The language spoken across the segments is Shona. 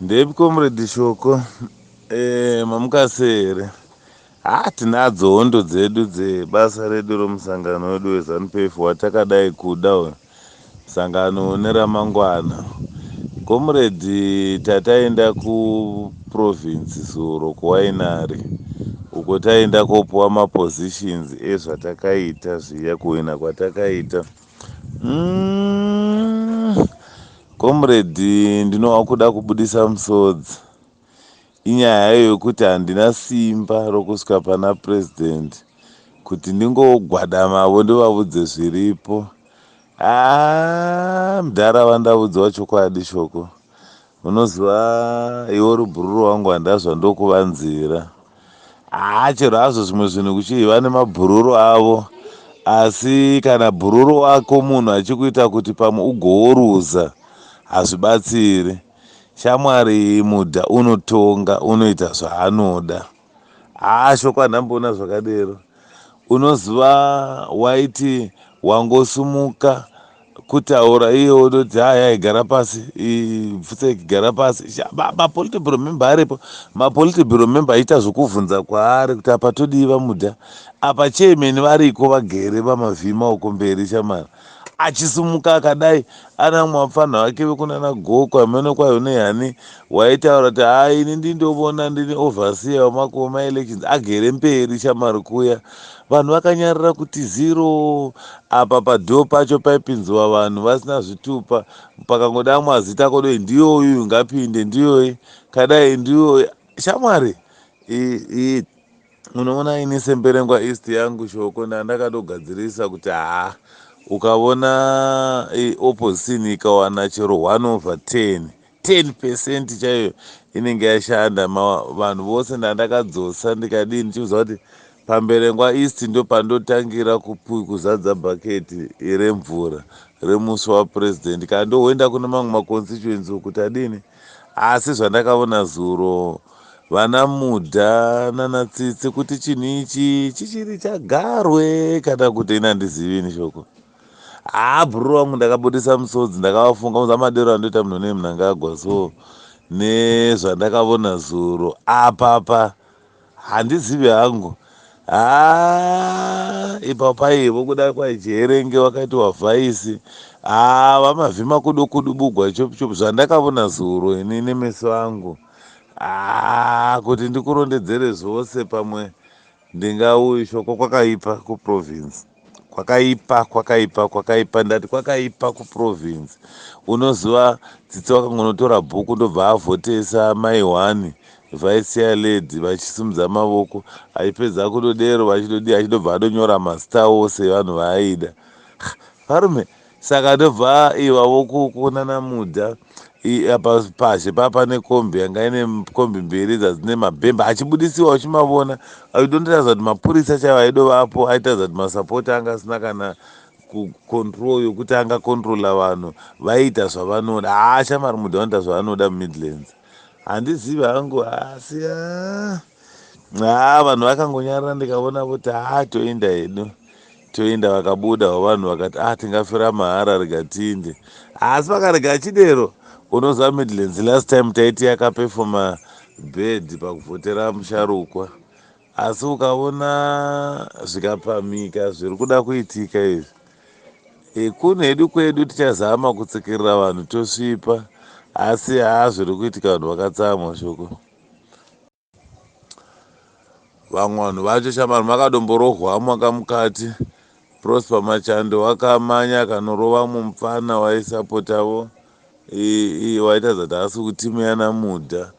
Ndepi comrade Shoko, mamukasere. Tinadzo hondo dzedu dzebasa redu romusangano wedu weZANU-PF watakadai kuda uyu. Sangano neramangwana. Comrade, tataenda kuprovince Zuro kuwainari. Uko taenda kopuwa mapositions ezvatakaita zviya kuwina kwatakaita. Comrade, ndinova kuda kubudisa musodzi. Inyaya yokuti handina simba rokusvika pana president kuti ndingogwadamavo ndovavudze zviripo. Mudhara ndaudzwa chokwadi Shoko. Unoziva iwo rubhururu wangu handazva ndokuvanzira. Chero hazvo zvimwe zvinhu kuchiva nemabhururu avo, asi kana bhururu wako munhu achikuita kuti pamwe ugoworuza hazvibatsiri. Shamwari Mudha unotonga, unoita zvaanoda. Shoko handamboona zvakadero. Unoziva waiti wangosumuka kutaura iye unoti igara pasi, pfutse igara pasi. Mapolitibhuro member aripo, mapolitibhuro member aita zvokuvhunza kwaari kuti apa todiva Mudha, apa chairman variko vagere pamavhii maoko mberi shamwari. Achisumuka akadai ana mwapfanha wake vekunana Goko amene kwayo nehani waitaura kuti ini ndindovona ndini overseer wamakoma elections agere mberi shamwari kuya. Vanhu vakanyarira kuti zero. Apa padhoo pacho paipinzwa vanhu vasina zvitupa, pakangoda mazita kodoi ndiyoyu ngapinde, ndiyoyi kadai, ndiyoyi shamwari. Unoona ini semberengwa east yangu Shoko ndandakadogadzirisa kuti ukavona opposition ikawana chero 1/10% chaiyo inenge yashanda. Vanhu vose ndandakadzosa ndikadini chiuza kuti pamberengwa east ndo pandotangira kuzadza bhaketi remvura remusi wapresident. Kandoenda kune mamwe maconstituency kuti adini. Asi zvandakaona Zuro, vana Mudha nanatsitsi kuti chinhu ichi chichiri chagarwe kana kuti ina ndizivini Shoko. Bhururu wangu ndakabudisa musodzi, ndakavafunga muzamadero andoita munhu neMnangagwa. So nezvandakaona Zuro apapa handizivi hangu. Ipapo paivo kuda kwaichiherenge wakaitiwa vhaisi. Vamavhima kudubugwa chopu zvandakaona Zuro ini nemeso angu. Kuti ndikurondedzere zvose pamwe ndingauyi Shoko, kwakaipa kuprovince. Kwakaipa ndati kwakaipa kuprovince. Unoziva tsitsi wakangonotora bhuku ndobva avhotesa mai 1 vice chair lady vachisimudza mavoko, achipedza kudodero achidobva adonyora mazita ose evanhu vaaida. Varume, saka ndobva ivavo kunana Mudha pashe pane kombi yanga ine kombi mbiri dzadzine mabhembe achibudisiwa uchimavona. Aidondotaridza kuti mapurisa chaivo aidovapo, aitaridza kuti masapoti anga asina kana kucontrol yokuti angakontrola vanhu, vaiita zvavanoda. Shamwari Mudha vanoita zvavanoda mumidlands. Handizivi hangu, asi vanhu vakangonyarara ndikaona kuti toenda hedu, toenda. Vakabuda vanhu vakati tingafira mahara rega tiinde. Asi vakarega achidero. Unoziva Midlands last time taiti yakapefoma bed pakuvhotera musharukwa, asi ukaona zvikapamika zviri kuda kuitika izvi. Kunhu hedu kwedu tichazama kutsikirira vanhu tosvipa, asi zviri kuitika vanhu vakatsamwa Shoko. Vamwe vanhu vacho shamwari makadomborohwa mwaka mukati. Prosper Machando wakamanya akanorova mumufana waisapotavo waitaridza kuti asi kutimu yana Mudha.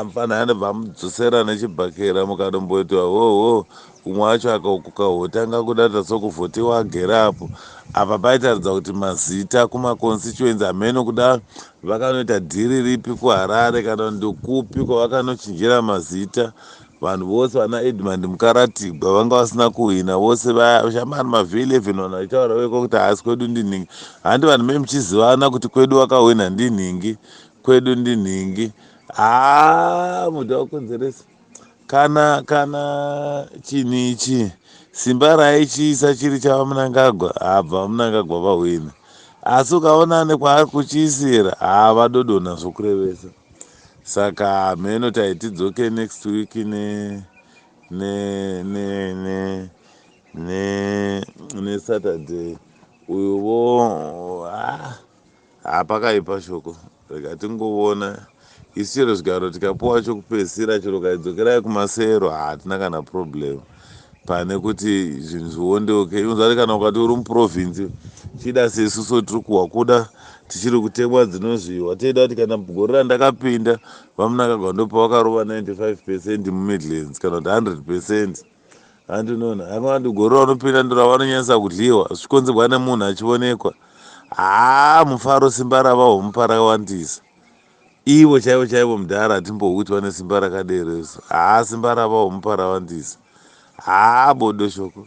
Mufana andobva mudzosera nechibhakera mukadomboitwa hoho. Umwe wacho akahotanga kudata sokuvhotiwa agera apo. Apa paitaridza kuti mazita kumaconstituency ameno kuda vakanoita dhiri ripi kuHarare kana ndokupi kwavakanochinjira mazita. Vanhu vose vana Edmund Mukaratigwa vanga vasina kuhwina vose shamwari mavhii 11 vanhu vachitaura weko kuti haasi kwedu ndinhingi. Handi vanhu memuchizivana kuti kwedu wakahwina ndinhingi, kwedu ndinhingi. Mudha wakonzeresa. Kana chinhu ichi simba raichiisa chiri chava Mnangagwa, bva Mnangagwa vahwina. Asi ukaona nekwaari kuchiisira vadodona zvokurevesa. saka mheno taitidzoke next week ne ne ne ne nesaturday uyuwo hapakaipa shoko rega tingoona isu chero zvigaro tikapuwa chokupedzisira chero kaidzokerai kumasero hatina kana problem pane kuti zvinhu zviondeoke unzwari kana ukati uri muprovinsi chida seisuso tiri kuhwa kuda tichiri kutemwa dzinozviwa toida kuti kana gore randakapinda vamunangagwa ndopavakarova 95% mumidlands kana kuti 100% andinoona angati gore raunopinda ndoravanonyanyisa kudliwa zvichikonzerwa nemunhu achionekwa mufaro simba ravawo mupa rakawandisa ivo chaivo chaivo mudhara hatimboutwa nesimba rakadereso simba ravawo mupa rawandisa bodo shoko